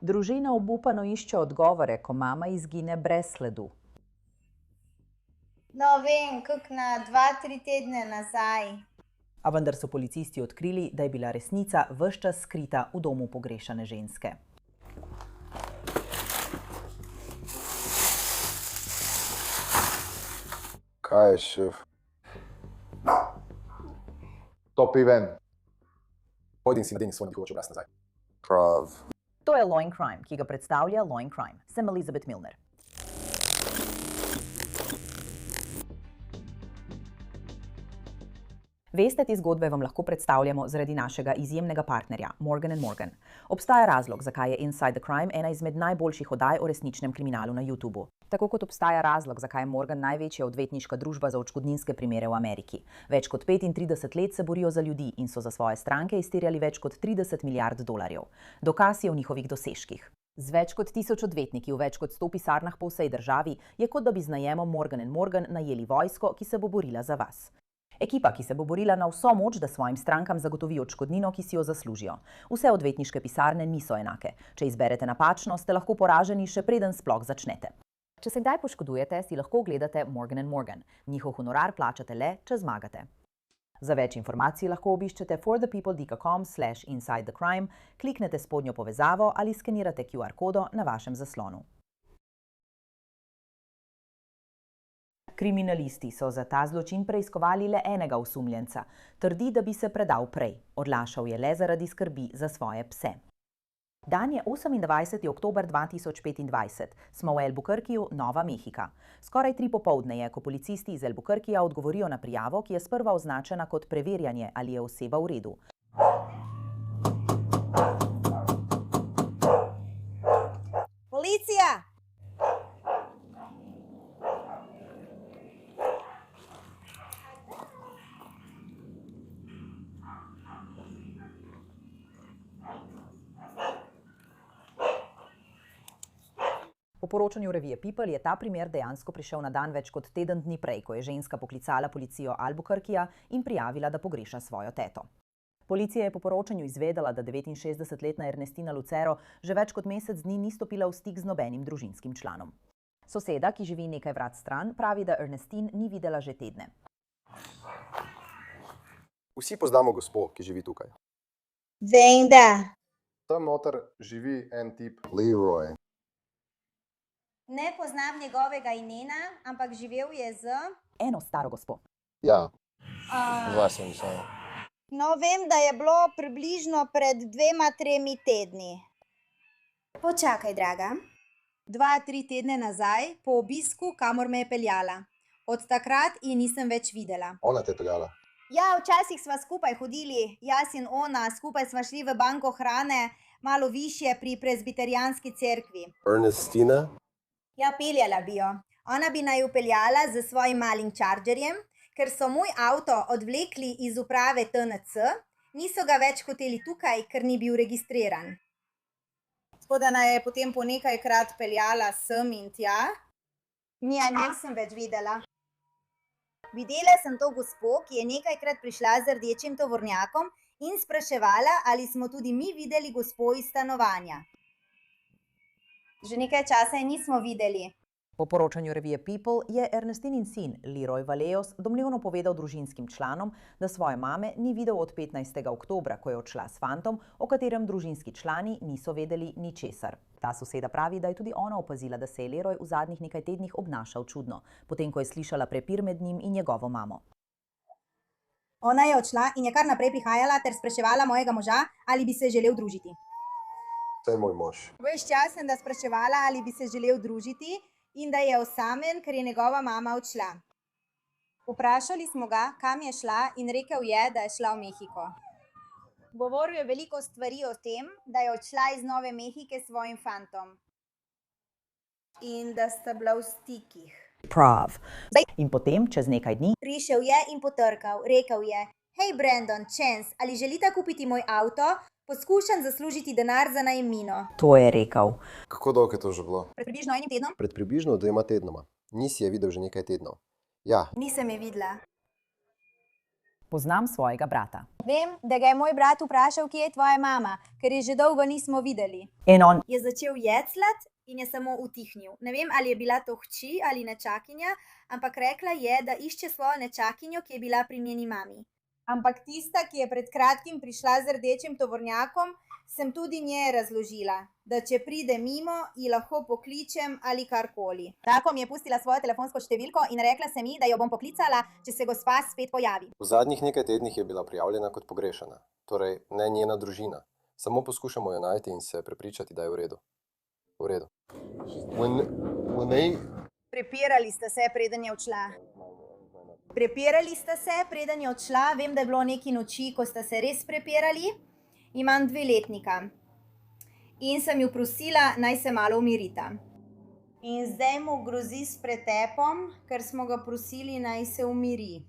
Družina obupano išče odgovore, ko mama izgine brez sledu. No, vem, kako na 2-3 tedne nazaj. A vendar so policisti odkrili, da je bila resnica ves čas skrita v domu pogrešane ženske. Kaj je, šef? Topi ven. Pojdi in si nadeni svoj njihov obraz nazaj. Prav. To je Law & Crime, ki ga predstavlja Law & Crime. Sem Elizabeth Milner. Veste, te zgodbe vam lahko predstavljamo zaradi našega izjemnega partnerja, Morgan & Morgan. Obstaja razlog, zakaj je Inside the Crime ena izmed najboljših oddaj o resničnem kriminalu na YouTubu. Tako kot obstaja razlog, zakaj je Morgan največja odvetniška družba za odškodninske primere v Ameriki. Več kot 35 let se borijo za ljudi in so za svoje stranke izterjali več kot 30 milijard dolarjev. Dokaz je v njihovih dosežkih. Z več kot 1000 odvetniki v več kot 100 pisarnah po vsej državi je kot da bi z najemom Morgan & Morgan najeli vojsko, ki se bo borila za vas. Ekipa, ki se bo borila na vso moč, da svojim strankam zagotovi odškodnino, ki si jo zaslužijo. Vse odvetniške pisarne niso enake. Če izberete napačno, ste lahko poraženi še preden sploh začnete. Če se kdaj poškodujete, si lahko ogledate Morgan & Morgan. Njihov honorar plačate le, če zmagate. Za več informacij lahko obiščete forthepeopledk.com/insidethecrime, kliknete spodnjo povezavo ali skenirate QR kodo na vašem zaslonu. Kriminalisti so za ta zločin preiskovali le enega osumljenca. Trdi, da bi se predal prej. Odlašal je le zaradi skrbi za svoje pse. Dan je 28. oktober 2025. Smo v Albuquerqueju, Nova Mehika. Skoraj 3 popoldne je, ko policisti iz Albuquerqueja odgovorijo na prijavo, ki je sprva označena kot preverjanje, ali je oseba v redu. Policija! Po poročanju revije People je ta primer dejansko prišel na dan več kot teden dni prej, ko je ženska poklicala policijo Albuquerqueja in prijavila, da pogreša svojo teto. Policija je po poročanju izvedela, da 69-letna Ernestina Lucero že več kot mesec dni ni stopila v stik z nobenim družinskim članom. Soseda, ki živi nekaj vrat stran, pravi, da Ernestin ni videla že tedne. Vsi poznamo gospo, ki živi tukaj. Vem, da. Tam noter živi en tip Leroy. Ne poznam njegovega imena, ampak živel je z... Eno staro gospo. Ja, dva sem samo. No, vem, da je bilo približno pred 2-3 tedni. Počakaj, draga. 2-3 tedne nazaj, po obisku, kamor me je peljala. Od takrat ji nisem več videla. Ona te je peljala. Ja, včasih sva skupaj hodili, jaz in ona, skupaj sva šli v banko hrane, malo višje pri prezbiterijanski cerkvi. Ernestina? Ja, peljala bi jo. Ona bi naj upeljala z svojim malim chargerjem, ker so moj avto odvlekli iz uprave TNC, niso ga več hoteli tukaj, ker ni bil registriran. Tako da naj je potem po nekajkrat peljala sem in tja. Nja, nisem več videla. Videla sem to gospo, ki je nekajkrat prišla z rdečim tovornjakom in spraševala, ali smo tudi mi videli gospo iz stanovanja. Že nekaj časa je nismo videli. Po poročanju revije People je Ernestinin sin, Leroy Vallejos, domnevno povedal družinskim članom, da svoje mame ni videl od 15. oktobra, ko je odšla s fantom, o katerem družinski člani niso vedeli ničesar. Ta soseda pravi, da je tudi ona opazila, da se je Leroy v zadnjih nekaj tednih obnašal čudno, potem ko je slišala prepir med njim in njegovo mamo. Ona je odšla in je kar naprej prihajala ter spraševala mojega moža, ali bi se želel družiti. To je moj mož. Ves čas sem da spraševala, ali bi se želel družiti in da je osamen, ker je njegova mama odšla. Vprašali smo ga, kam je šla in rekel je, da je šla v Mehiko. Govoril je veliko stvari o tem, da je odšla iz Nove Mehike s svojim fantom. In da sta bila v stikih. Prav. In potem, čez nekaj dni, Prišel je in potrkal, rekel je: Hej Brandon, Chance, ali želite kupiti moj avto? Poskušam zaslužiti denar za najemnino. to je rekel. Kako dolgo je to že bilo? Pred približno 1 tednom? Pred približno 2 tednoma. Nisi je videl že nekaj tednov. Ja, Nisem je videla. Poznam svojega brata. Vem, da ga je moj brat vprašal, kje je tvoja mama, ker je že dolgo nismo videli. In on Je začel jeclat in je samo utihnil. Ne vem, ali je bila to hči ali nečakinja, ampak rekla je, da išče svojo nečakinjo, ki je bila pri njeni mami. Ampak tista, ki je pred kratkim prišla z rdečim tovornjakom, sem tudi njej razložila, da če pride mimo, ji lahko pokličem ali karkoli. Tako mi je pustila svojo telefonsko številko in rekla se mi, da jo bom poklicala, če se gospa spet pojavi. V zadnjih nekaj tednih je bila prijavljena kot pogrešana, torej ne njena družina. Samo poskušamo jo najti in se prepričati, da je v redu. V redu. When they Prepirali sta se, preden je odšla. Prepirali sta se, preden je odšla. Vem, da je bilo neki noči, ko sta se res prepirali. Imam 2-letnika. In sem ju prosila, naj se malo umirita. In zdaj mu grozi s pretepom, ker smo ga prosili, naj se umiri.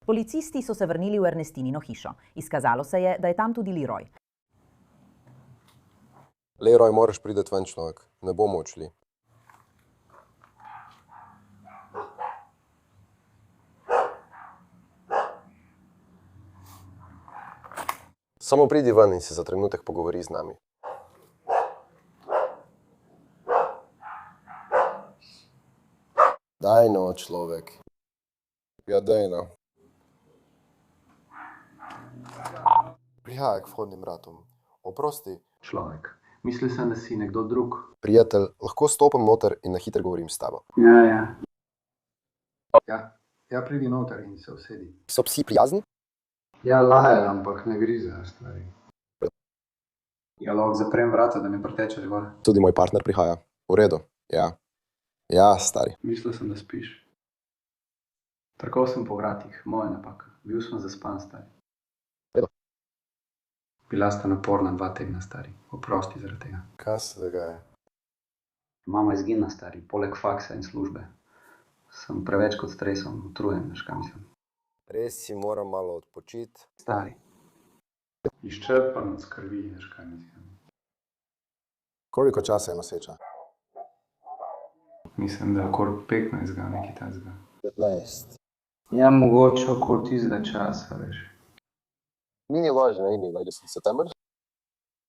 policisti so se vrnili v Ernestinino hišo. Izkazalo se je, da je tam tudi Leroy. Leroy, moraš priti ven, človek. Ne bomo odšli. Samo pridi ven in se za trenutek pogovori z nami. Daj no, človek. Ja, daj no. Prihajaj k vhodnim vratom. Oprosti. Človek. Mislil sem, da si nekdo drug. Prijatelj, lahko stopim noter in na hitro govorim s tabo. Ja. Ja, pridi noter in se usedi. So psi prijazni? Ja, laje, ampak ne grizejo stvari. Ja, lahko zaprem vrata, da mi pretečeš gor. Tudi moj partner prihaja. V redu. Ja. Ja, stari. Mislil sem, da spiš. Trkal sem po vratih, moja napaka. Bil sem zaspan, stari. Redo. Bila sta naporna 2 tedna, stari. Oprosti zaradi tega. Kaj se dogaja? Mama izgina, stari, poleg faksa in službe. Sem preveč kot stresom, utrujen, veš kaj mislim. Res si moram malo odpočiti. Stari. Izčrpan od skrbi, veš kaj mislim. Koliko časa je noseča? Mislim, da okoli 15 ga, nekaj tazga. 15. Ja, mogoče okoli tistega časa, veš. Ni važno, ni 20. september?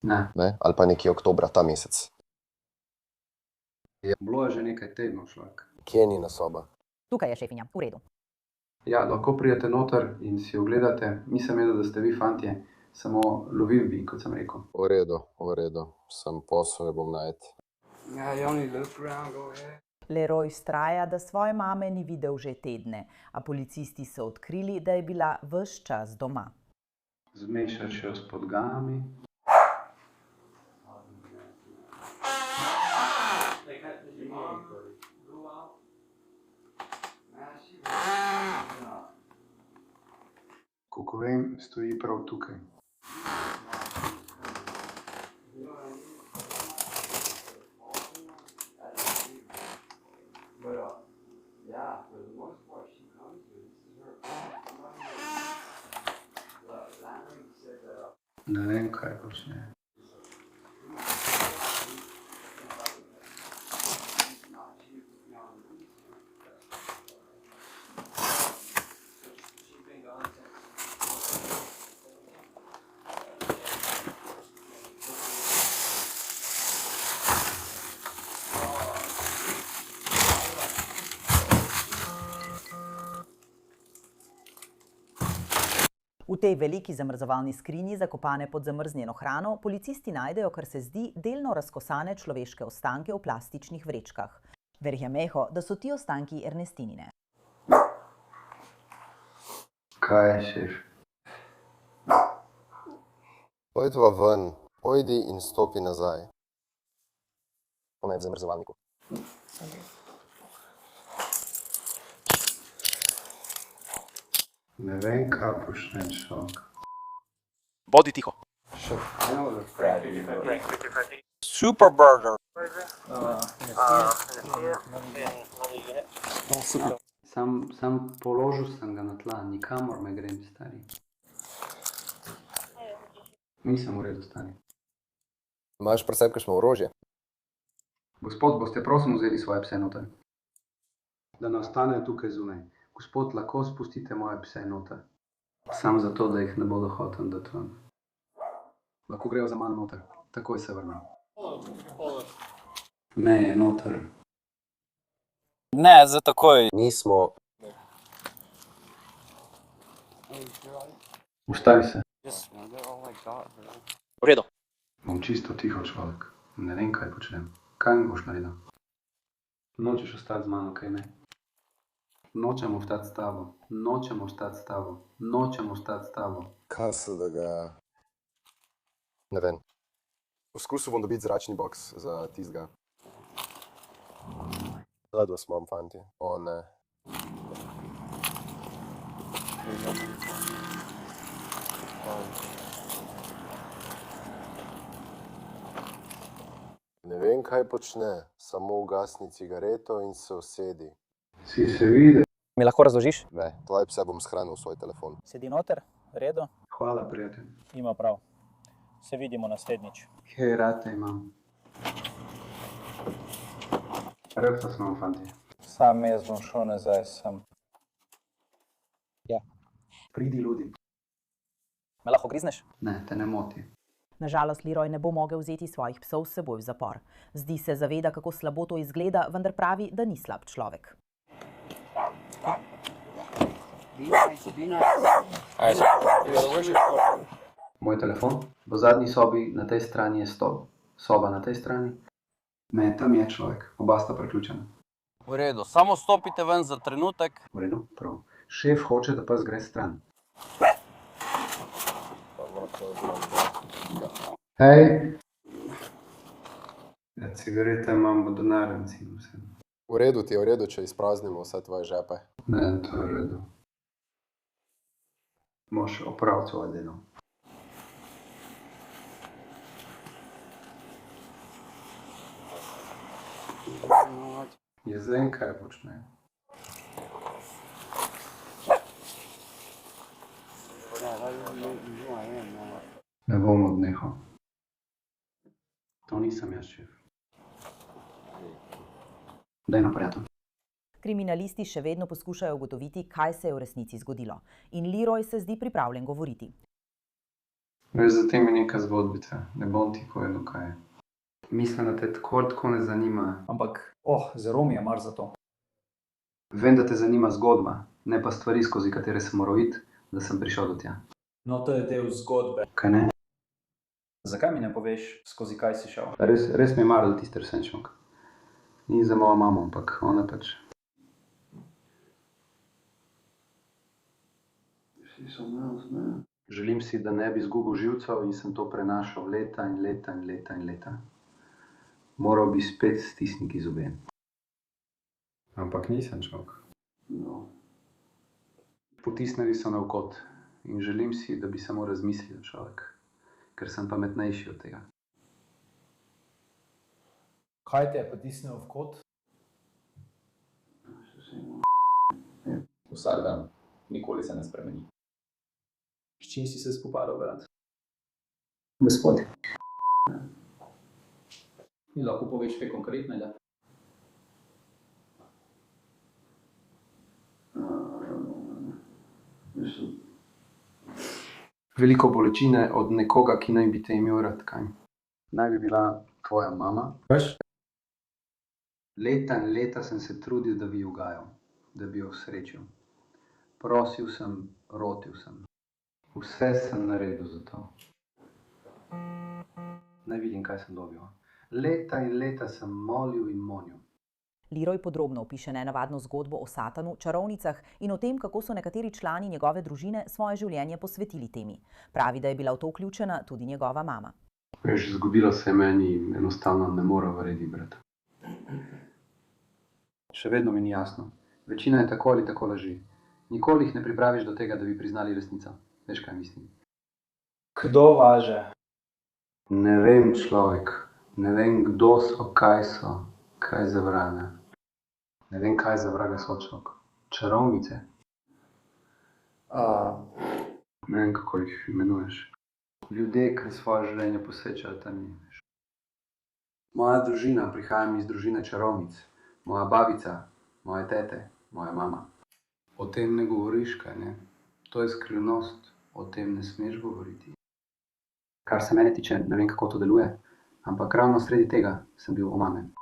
Ne. Ne? Ali pa nekje oktobra, ta mesec. Bilo je že nekaj tednov, človek. Kje je njena soba? Tukaj je šefinja, v redu. Ja, lahko pridete noter in si ogledate. Nisem vedel, da ste vi fantje, samo lovil bi, kot sem rekel. V redu. Sem posel, ne bom najti. Ja, you only look around, go ahead. Leroy vztraja, da svoje mame ni videl že tedne, a policisti so odkrili, da je bila ves čas doma. Zmešaš jo s podgami. Koliko vem, stoji prav tukaj. Ne vem, kaj počne. V tej veliki zamrzovalni skrinji, zakopane pod zamrznjeno hrano, policisti najdejo, kar se zdi, delno razkosane človeške ostanke v plastičnih vrečkah. Verjamejo, da so ti ostanki Ernestinine. Kaj je, šef? Pojdva ven, pojdi in stopi nazaj. Ona je v zamrzovalniku. Ne vem, kaj počne človek. Bodi tiho. Super burger. Sam položil sem ga na tla, nikamor me grem, stari. Nisem v redu, stari. Imaš pri sebi kakšno orožje? Gospod, boste prosim vzeli svoje pse noter? Da ne ostanejo tukaj zunaj. Gospod, lahko spustite moje pse noter. Sam zato, da jih ne bodo hotel dati ven. Lahko grejo za mano noter, takoj se vrnem. Ne, je noter. Ne, za takoj. Nismo. Ustavi se. V redu. Bom čisto tiho človek. Ne vem, kaj počnem. Kaj mi boš naredil? Nočeš ostati z mano, kaj ne? Nočem ostati s tabo. Nočem ostati s tabo. Nočem ostati s tabo. Kaj se dogaja? Ne vem. Poskusil bom dobiti zračni boks za tistega. Ledva smo, fanti. O ne. Ne vem, kaj počne. Samo ugasni cigareto in se usedi. Si se vidi? Mi lahko razložiš? Ne, tvoje pse bom shranil v svoj telefon. Sedi noter, v redu. Hvala, prijatelj. Ima prav. Se vidimo naslednjič. Hej, rate imam. Rata smo, fanti. Sam jaz bom šel nazaj sem. Pridi, ljudi. Me lahko grizneš? Ne, te ne moti. Nažalost, Leroy ne bo mogel vzeti svojih psov s seboj v zapor. Zdi se zaveda, kako slabo to izgleda, vendar pravi, da ni slab človek. Moj telefon? V zadnji sobi na tej strani je stol. Soba na tej strani. Ne, tam je človek. Oba sta priključena. V redu, samo stopite ven za trenutek. V redu, prav. Šef hoče, da pes gre stran. Hej! Ja, cigarete imam v denarnici in vse. V redu ti je, v redu, če izpraznimo vse tvoje žepe. Ne, to je v redu. Moš opraviti svoje delo. Jaz vem, kaj počne. Ne bom odnehal. To nisem jaz, šef. Daj naprej to. Kriminalisti še vedno poskušajo ugotoviti, kaj se je v resnici zgodilo. In Leroy se zdi pripravljen govoriti. Veš, za tem je neka zgodbica. Ne bom ti povedal, kaj je. Mislim, da te tako ne zanima. Ampak, zelo mi je mar za to. Vem, da te zanima zgodba, ne pa stvari, skozi katere sem moral iti, da sem prišel do tja. No, to je del zgodbe. Kaj ne? Zakaj mi ne poveš, skozi kaj si šel? Res mi je mar za tisti resničnik. Ni za mojo mamo, ampak ona pač. Želim si, da ne bi izgubil živcev in sem to prenašal leta in leta in leta in leta. Moral bi spet stisniti zobe. Ampak nisem človek. No. Potisnili so na vkot in želim si, da bi samo razmislil človek, ker sem pametnejši od tega. Kaj te je potisnil v kot? Vsak dan, nikoli se ne spremeni. S čim si se spopadal, brat? Gospod. Mi lahko poveš kaj konkretnega? Veliko bolečine od nekoga, ki naj bi te imel rad, kaj? Naj bi bila tvoja mama. Veš? Leta in leta sem se trudil, da bi jo ugajal, da bi jo srečil. Prosil sem, rotil sem. Vse sem naredil za to. Naj vidim, kaj sem dobil. Leta in leta sem molil in monil. Leroy podrobno opiše nenavadno zgodbo o Satanu, čarovnicah in o tem, kako so nekateri člani njegove družine svoje življenje posvetili temi. Pravi, da je bila v to vključena tudi njegova mama. Veš, zgodilo se je meni, enostavno ne morem verjeti, brat. Še vedno mi ni jasno. Večina je tako ali tako laži. Nikoli jih ne pripraviš do tega, da bi priznali resnico. Veš, kaj mislim? Kdo važe? Ne vem, človek. Ne vem, kdo so, kaj za vraga. Ne vem, kaj za vraga so, človek. Čarovnice. Ne vem, kako jih imenuješ. Ljudje, ki svoje življenje posvečajo temi. Moja družina, prihajam iz družine čarovnic. Moja babica, moje tete, moja mama. O tem ne govoriš, kaj ne? To je skrivnost, o tem ne smeš govoriti. Kar se mene tiče, ne vem, kako to deluje, ampak ravno sredi tega sem bil omamen.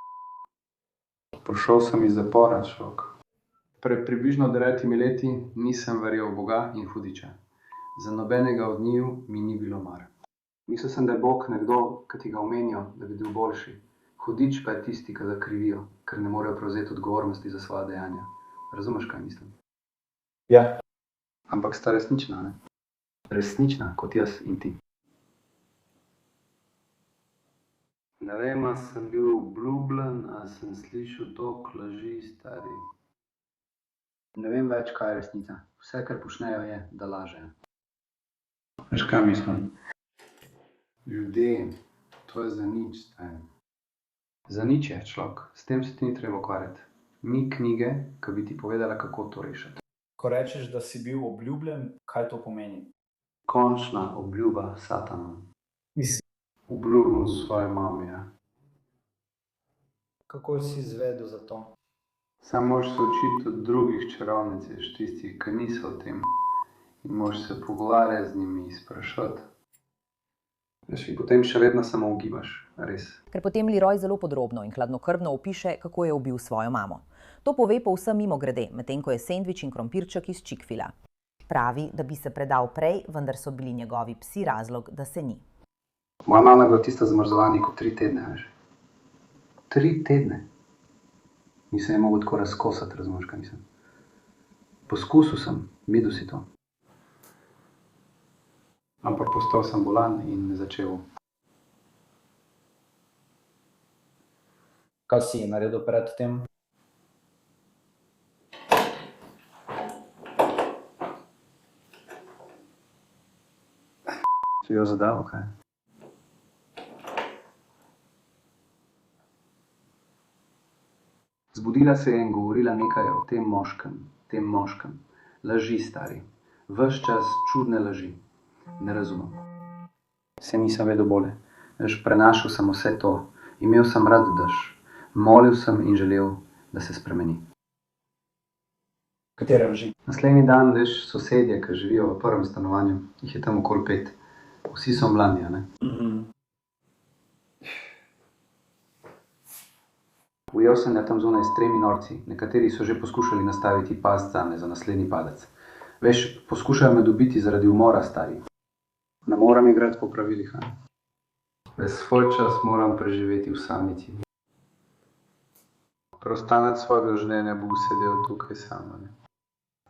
Prišel sem iz zapora, šok. Pred približno 9 leti nisem verjel v Boga in hudiča. Za nobenega od njiju mi ni bilo mar. Mislil sem, da je Bog nekdo, ki ti ga omenijo, da bi bil boljši. Hudič pa je tisti, ki ga krivijo, ker ne morejo prevzeti odgovornosti za svoja dejanja. Razumeš, kaj mislim? Ja. Ampak sta resnična, ne? Resnična, kot jaz in ti. Ne vem, a sem bil obljubljen, a sem slišal toliko laži, stari. Ne vem več, kaj je resnica. Vse, kar počnejo, je, da lažejo. Veš, kaj mislim? Ljudje, to je za nič, stari. Za nič je, človek. S tem se ti ni treba ukvarjati. Ni knjige, ki bi ti povedala, kako to rešiti. Ko rečeš, da si bil obljubljen, kaj to pomeni? Končna obljuba satana. Mislim. Obljubil svoji mami, ja. Kako si izvedel za to? Sam moraš se učiti od drugih čarovnic, tistih, ki niso v tem. In moraš se pogovarjati z njimi, sprašati. Veš, in potem še vedno samo ugibaš, res. Ker potem Leroy zelo podrobno in hladnokrvno opiše, kako je ubil svojo mamo. To pove povsem mimogrede, medtem ko je sendvič in krompirček iz Chick-fila. Pravi, da bi se predal prej, vendar so bili njegovi psi razlog, da se ni. Moja mama je bila tista zamrzovani kot 3 tedne, veš. 3 tedne. Nisem je mogel tako razkosati, razumeš, kaj mislim. Poskusil sem, videl si to. Ampak postal sem bolan in začel. Kaj si naredil pred tem? Si jo zadal, kaj? Zbudila se je in govorila nekaj o tem moškem. Laži, stari. Ves čas čudne laži. Ne razumem. Se nisem vedel bolje. Veš, prenašal sem vse to. Imel sem rad dež. Molil sem in želel, da se spremeni. Katere laži? Naslednji dan, veš, sosedje, ki živijo v prvem stanovanju, jih je tam okoli 5. Vsi so mladi, ne? Ujel sem ga tam zunaj s 3 norci. Nekateri so že poskušali nastaviti past zame za naslednji padec. Veš, poskušajo me dobiti zaradi umora, stari. Ne moram igrati po pravilih, ne? Ves svoj čas moram preživeti v samici. Preostanek svojega življenja bo sedel tukaj sam, ne?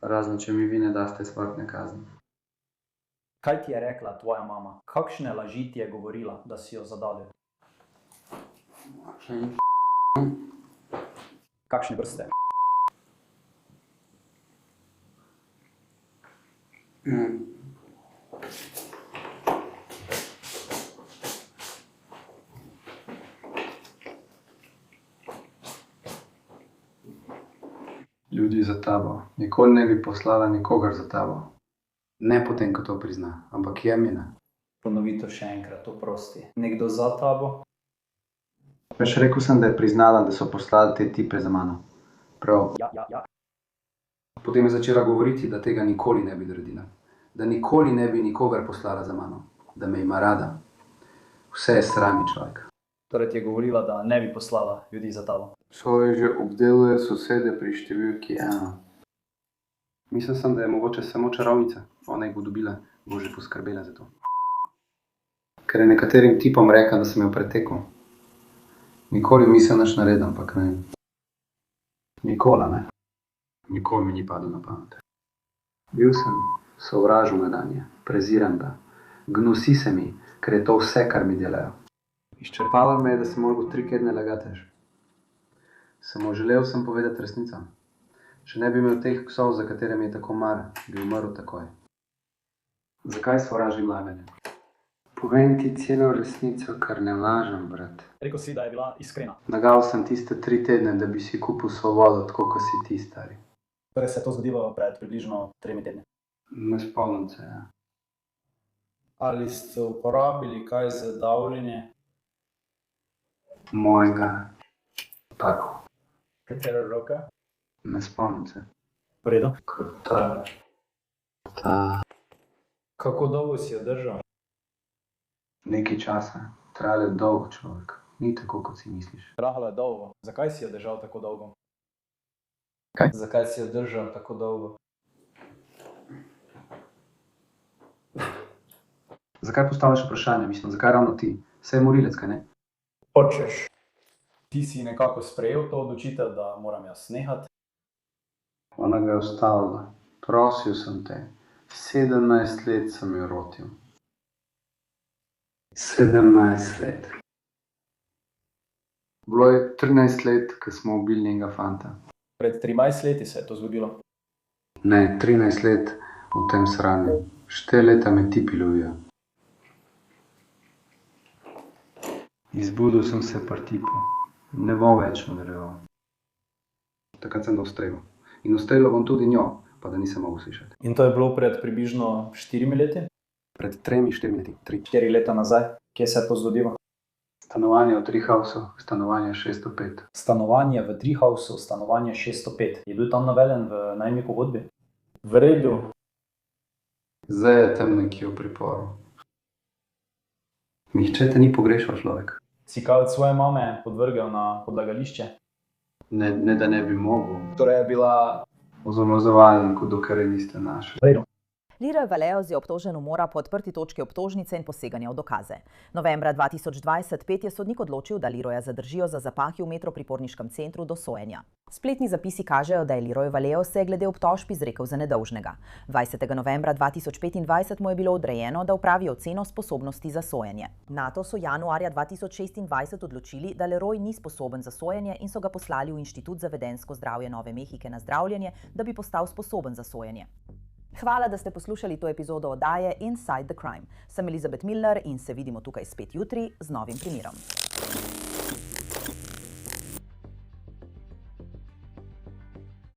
Razen, če mi vi ne daste smrtne kazni. Kaj ti je rekla tvoja mama? Kakšne laži ti je govorila, da si jo zadavil? Kakšne vrste? Ljudi za tabo. Nikoli ne bi poslala nikogar za tabo. Ne potem, ko to prizna, ampak jemina. Ponovi to še enkrat, oprosti. Nekdo za tabo? Veš, rekel sem, da je priznala, da so poslali te tipe za mano. Prav. Ja. Potem je začela govoriti, da tega nikoli ne bi naredila. Da nikoli ne bi nikogar poslala za mano. Da me ima rada. Vse je srami človek. Torej ti je govorila, da ne bi poslala ljudi za tabo. Človek že obdeluje sosede pri številki 1. Mislil sem, da je mogoče samo čarovnica. Ona jih bo dobila, bo že poskrbela za to. Ker je nekaterim tipom rekla, da sem jo pretekel. Nikoli misel nič naredil, ampak ne. Nikola, ne. Nikoli mi ni padel na pamet. Bil sem, sovražil nadanje, preziram ga. Gnusi se mi, ker je to vse, kar mi delajo. Izčrpaval me je, da sem moral 3 tedne lagati. Samo želel sem povedati resnico. Če ne bi imel teh psov, za katere mi je tako mar, bi umrl takoj. Zakaj sovražim laganje? Povem ti celo resnico, kar ne lažem, brat. Rekel si, da je bila iskrena. Lagal sem tiste 3 tedne, da bi si kupil svobodo, tako kot si ti, stari. Torej se je to zgodilo pred približno 3 tedni. Ne spomnim se, ja. Ali ste uporabili kaj za davljenje? Mojega. Tako. Katera roka? Ne spomnim se. V redu. Kot ta. Marta. Kako dolgo si jo držal? Nekaj časa. Trajalo je dolgo, človek. Ni tako, kot si misliš. Trajalo je dolgo. Zakaj si jo držal tako dolgo? Kaj? Zakaj si jo držal tako dolgo? Zakaj postavljaš vprašanje? Mislim, zakaj ravno ti? Saj je morilec, kaj ne? Hočeš. Ti si nekako sprejel to odločitev, da moram jaz nehati. Ona ga je ustavila. Prosil sem te. 17 let sem jo rotil. 17 let. Bilo je 13 let, ko smo ubili njenega fanta. Pred 13 leti se je to zgodilo. Ne, 13 let v tem sranju. 4 leta me tipi lovijo. Izbudil sem se pri tipu. Ne bom več nadaljeval. Takrat sem ga ustrelil. In ustrelil bom tudi njo, pa da nisem mogel slišati. In to je bilo pred približno 4 leti? Pred 3-4 leti. 3. 4 leta nazaj. Kje se je to zgodilo? Stanovanje v Treehousu, stanovanje 605. Stanovanje v Treehousu, stanovanje 605. Je bil tam naveden v najemni pogodbi? V redu. Zdaj je tam nekje v priporu. Nihče te ni pogrešal, človek. Si kaj od svoje mame podvrgel na odlagališče? Ne da ne bi mogel. Torej je bila... Ozomozovalniku, dokler je niste našli. V redu. Leroy Vallejos je obtožen umora po odprti točki obtožnice in poseganja v dokaze. Novembra 2025 je sodnik odločil, da Leroya zadržijo za zapahi v metropriporniškem centru do sojenja. Spletni zapisi kažejo, da je Leroy Vallejos se glede obtožb izrekel za nedolžnega. 20. novembra 2025 mu je bilo odrejeno, da opravi oceno sposobnosti za sojenje. Nato so januarja 2026 odločili, da Leroy ni sposoben za sojenje in so ga poslali v Inštitut za vedenjsko zdravje Nove Mehike na zdravljenje, da bi postal sposoben za sojenje. Hvala, da ste poslušali to epizodo oddaje Inside the Crime. Sem Elizabeth Milner in se vidimo tukaj spet jutri z novim primerom.